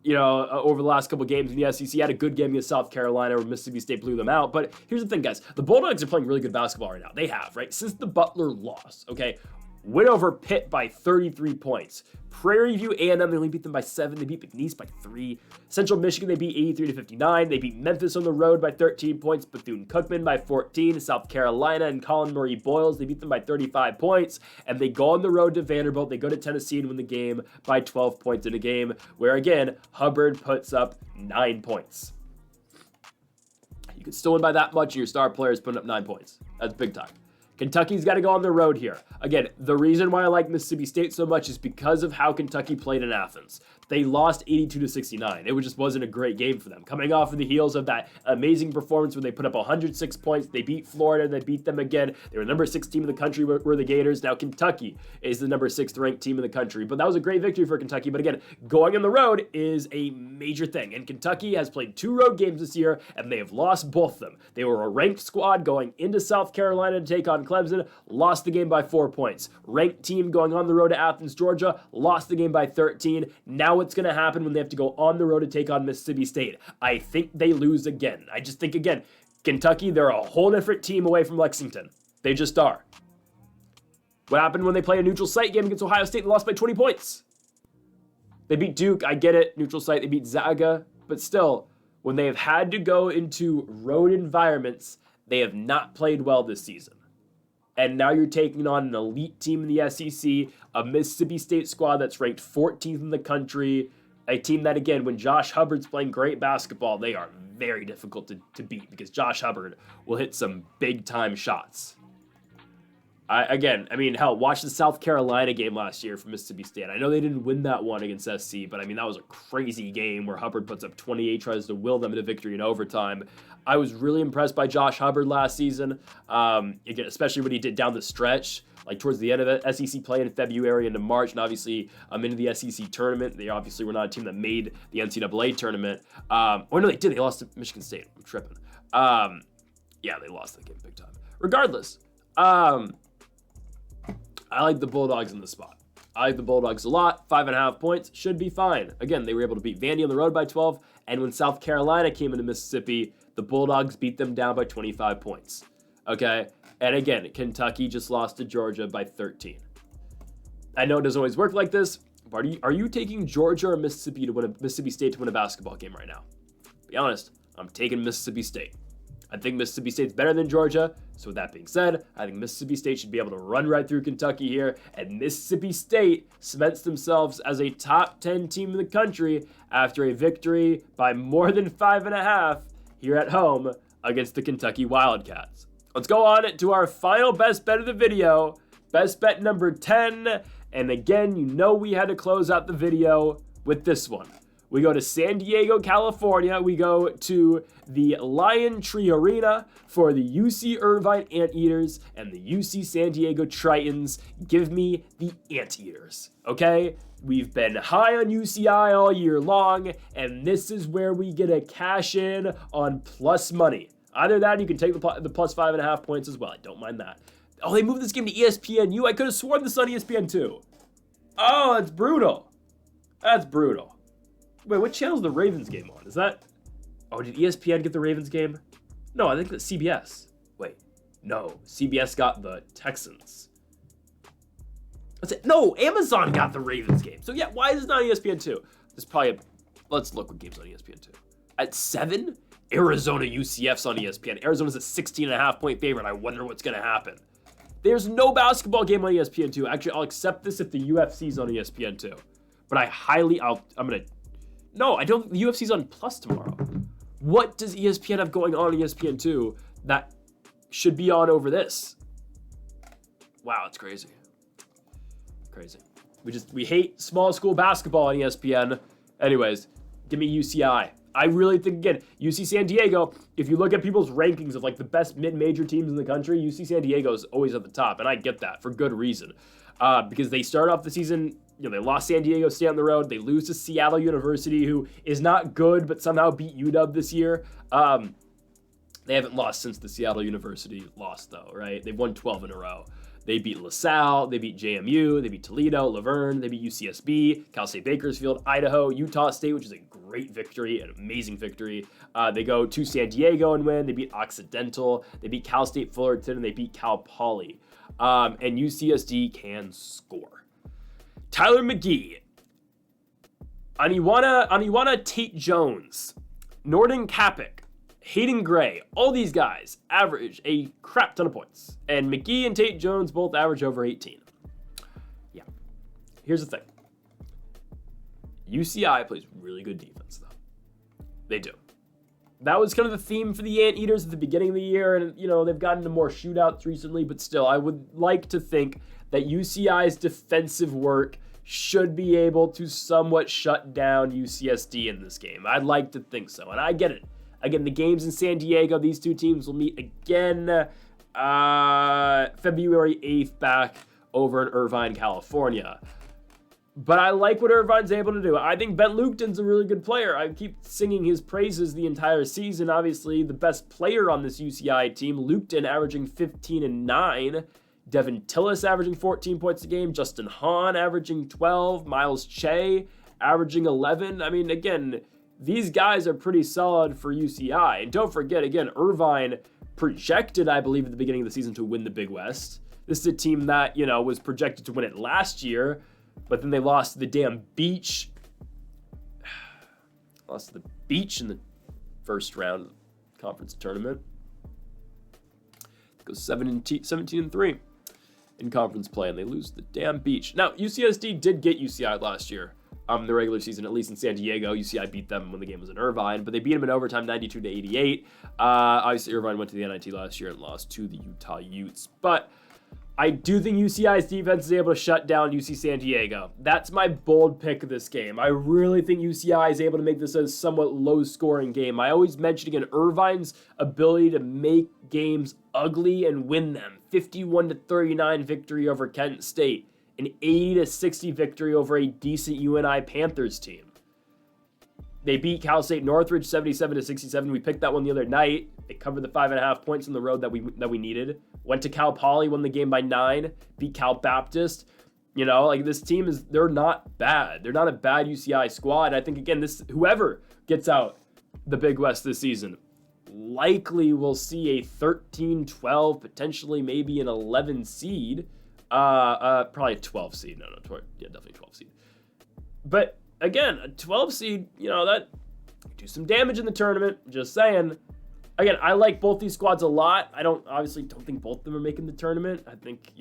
over the last couple games in the SEC. He had a good game against South Carolina where Mississippi State blew them out. But here's the thing, guys. The Bulldogs are playing really good basketball right now. They have, right? Since the Butler loss, okay? Win over Pitt by 33 points. Prairie View A&M, they only beat them by 7. They beat McNeese by 3. Central Michigan, they beat 83-59. They beat Memphis on the road by 13 points. Bethune-Cookman by 14. South Carolina and Colin Murray Boyles, they beat them by 35 points. And they go on the road to Vanderbilt. They go to Tennessee and win the game by 12 points in a game where, again, Hubbard puts up 9 points. You can still win by that much, and your star player is putting up 9 points. That's big time. Kentucky's got to go on the road here. Again, the reason why I like Mississippi State so much is because of how Kentucky played in Athens. They lost 82-69. It just wasn't a great game for them. Coming off of the heels of that amazing performance where they put up 106 points, they beat Florida, they beat them again. They were the number 6 team in the country, were the Gators. Now Kentucky is the number 6th ranked team in the country. But that was a great victory for Kentucky. But again, going on the road is a major thing. And Kentucky has played 2 road games this year, and they have lost both of them. They were a ranked squad going into South Carolina to take on Clemson, lost the game by 4 points. Ranked team going on the road to Athens, Georgia, lost the game by 13. Now what's going to happen when they have to go on the road to take on Mississippi State? I think they lose again. I just think, again, Kentucky, they're a whole different team away from Lexington. They just are. What happened when they played a neutral site game against Ohio State and lost by 20 points? They beat Duke, I get it, neutral site, they beat Zaga, but still, when they have had to go into road environments, they have not played well this season. And now you're taking on an elite team in the SEC, a Mississippi State squad that's ranked 14th in the country, a team that, again, when Josh Hubbard's playing great basketball, they are very difficult to beat because Josh Hubbard will hit some big-time shots. Hell, watch the South Carolina game last year for Mississippi State. I know they didn't win that one against SC, but that was a crazy game where Hubbard puts up 28, tries to will them to victory in overtime. I was really impressed by Josh Hubbard last season, again, especially what he did down the stretch, like towards the end of the SEC play in February into March, and obviously into the SEC tournament. They obviously were not a team that made the NCAA tournament. No, they did. They lost to Michigan State. I'm tripping. Yeah, they lost that game big time. Regardless, I like the Bulldogs in the spot. I like the Bulldogs a lot. 5.5 points should be fine. Again, they were able to beat Vandy on the road by 12, and when South Carolina came into Mississippi, the Bulldogs beat them down by 25 points. Okay? And again, Kentucky just lost to Georgia by 13. I know it doesn't always work like this, but are you taking Georgia or Mississippi State to win a basketball game right now? Be honest, I'm taking Mississippi State. I think Mississippi State's better than Georgia. So with that being said, I think Mississippi State should be able to run right through Kentucky here. And Mississippi State cements themselves as a top 10 team in the country after a victory by more than 5.5 here at home against the Kentucky Wildcats. Let's go on to our final best bet of the video. Best bet number 10. And again, we had to close out the video with this one. We go to San Diego, California. We go to the Lion Tree Arena for the UC Irvine Anteaters and the UC San Diego Tritons. Give me the Anteaters, okay? We've been high on UCI all year long, and this is where we get a cash in on plus money. Either that, or you can take the plus 5.5 points as well. I don't mind that. Oh, they moved this game to ESPNU. I could have sworn this on ESPN2. Oh, that's brutal. That's brutal. Wait, what channel is the Ravens game on? Is that... Oh, did ESPN get the Ravens game? No, I think that's CBS. Wait, no. CBS got the Texans. That's it. No, Amazon got the Ravens game. So yeah, why is it not ESPN2? There's probably Let's look what game's on ESPN2. At 7, Arizona UCF's on ESPN. Arizona's a 16.5 point favorite. I wonder what's going to happen. There's no basketball game on ESPN2. Actually, I'll accept this if the UFC's on ESPN2. But no, I don't, the UFC's on Plus tomorrow. What does ESPN have going on ESPN2 that should be on over this? Wow, it's crazy. Crazy. We hate small school basketball on ESPN. Anyways, give me UCI. I really think, again, UC San Diego, if you look at people's rankings of like the best mid-major teams in the country, UC San Diego is always at the top, and I get that for good reason. Because they start off the season, they lost San Diego State on the road. They lose to Seattle University, who is not good, but somehow beat UW this year. They haven't lost since the Seattle University loss, though, right? They've won 12 in a row. They beat LaSalle, they beat JMU, they beat Toledo, Laverne, they beat UCSB, Cal State Bakersfield, Idaho, Utah State, which is a great victory, an amazing victory. They go to San Diego and win. They beat Occidental, they beat Cal State Fullerton, and they beat Cal Poly. And UCSD can score. Tyler McGee, Aniwana Tate Jones, Norden Kapik, Hayden Gray, all these guys average a crap ton of points. And McGee and Tate Jones both average over 18. Yeah. Here's the thing. UCI plays really good defense, though. They do. That was kind of the theme for the Anteaters at the beginning of the year, and, they've gotten into more shootouts recently, but still, I would like to think that UCI's defensive work should be able to somewhat shut down UCSD in this game. I'd like to think so, and I get it. Again, the game's in San Diego. These two teams will meet again February 8th back over in Irvine, California. But I like what Irvine's able to do. I think Ben Lukton's a really good player. I keep singing his praises the entire season. Obviously, the best player on this UCI team, Lukton, averaging 15 and 9. Devin Tillis averaging 14 points a game. Justin Hahn averaging 12. Miles Che averaging 11. I mean, again, these guys are pretty solid for UCI. And don't forget, again, Irvine projected, I believe, at the beginning of the season to win the Big West. This is a team that, was projected to win it last year, but then they lost to the damn Beach. Lost to the Beach in the first round of the conference tournament. It goes 17-3 in conference play, and they lose the damn Beach. Now, UCSD did get UCI last year. The regular season, at least in San Diego. UCI beat them when the game was in Irvine, but they beat them in overtime 92-88. Obviously, Irvine went to the NIT last year and lost to the Utah Utes. But I do think UCI's defense is able to shut down UC San Diego. That's my bold pick of this game. I really think UCI is able to make this a somewhat low-scoring game. I always mention, again, Irvine's ability to make games ugly and win them. 51-39 victory over Kent State. An 80-60 victory over a decent UNI Panthers team. They beat Cal State Northridge 77-67. We picked that one the other night. They covered the 5.5 points on the road that we needed. Went to Cal Poly, won the game by 9. Beat Cal Baptist. This team they're not bad. They're not a bad UCI squad. I think, again, whoever gets out the Big West this season likely will see a 13-12, potentially maybe an 11 seed. Probably a 12 seed. Definitely 12 seed. But again, a 12 seed, that do some damage in the tournament. Just saying. Again, I like both these squads a lot. I obviously don't think both of them are making the tournament. I think,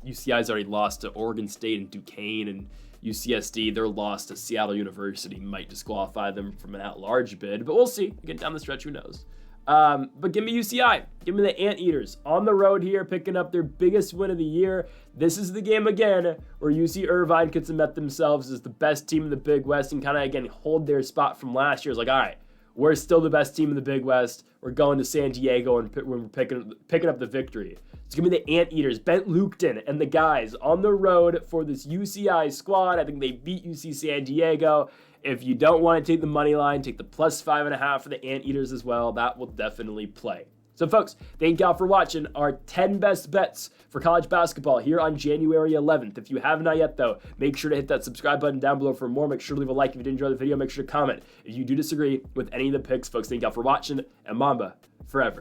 UCI's already lost to Oregon State and Duquesne, and UCSD, their loss to Seattle University might disqualify them from an at-large bid, but we'll see. Again, down the stretch, who knows? But give me UCI. Give me the Anteaters on the road here, picking up their biggest win of the year. This is the game again where UC Irvine could cement themselves as the best team in the Big West and kind of, again, hold their spot from last year. It's like, all right, we're still the best team in the Big West. We're going to San Diego and we're picking up the victory. So give me the Anteaters, Ben Lukton, and the guys on the road for this UCI squad. I think they beat UC San Diego. If you don't want to take the money line, take the plus 5.5 for the Anteaters as well. That will definitely play. So, folks, thank y'all for watching our 10 best bets for college basketball here on January 11th. If you have not yet, though, make sure to hit that subscribe button down below for more. Make sure to leave a like if you did enjoy the video. Make sure to comment if you do disagree with any of the picks. Folks, thank y'all for watching, and Mamba forever.